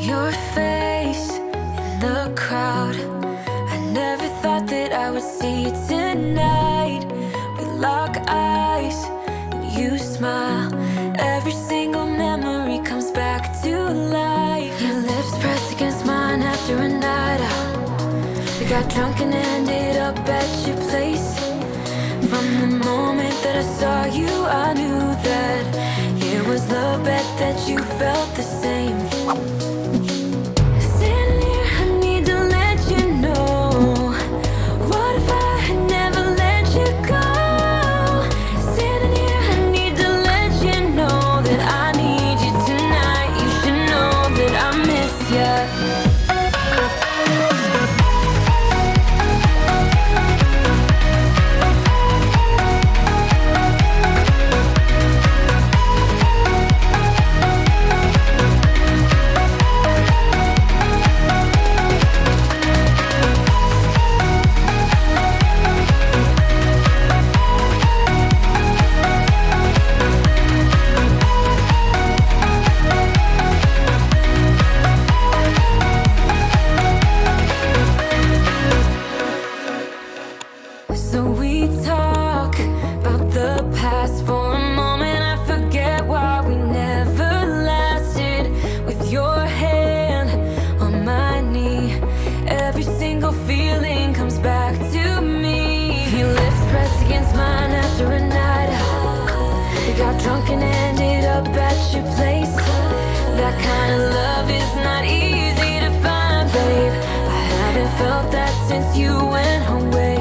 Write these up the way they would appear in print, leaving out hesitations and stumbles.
Your face in the crowd. I never thought that I would see you tonight. We lock eyes and you smile. Every single memory comes back to life. Your lips pressed against mine after a night out. We got drunk and ended up at your place. From the moment that I saw you, I knew that it was love, bet that you felt the same. Standing here, I need to let you know. What if I had never let you go? Standing here, I need to let you know that I need you tonight. You should know that I miss you. So we talk about the past for a moment. I forget why we never lasted. With your hand on my knee, every single feeling comes back to me. Your lips pressed against mine after a night out. We got drunk and ended up at your place. That kind of love is not easy to find, babe. I haven't felt that since you went away.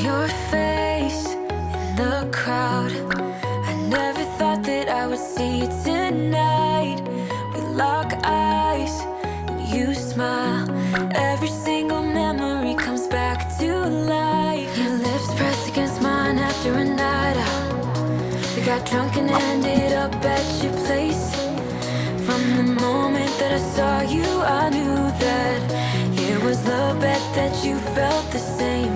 Your face in the crowd. I never thought that I would see you tonight. We lock eyes and you smile. Every single memory comes back to life. Your lips pressed against mine after a night out. We got drunk and ended up at your place. From the moment that I saw you, I knew that it was love, bet that you felt the same.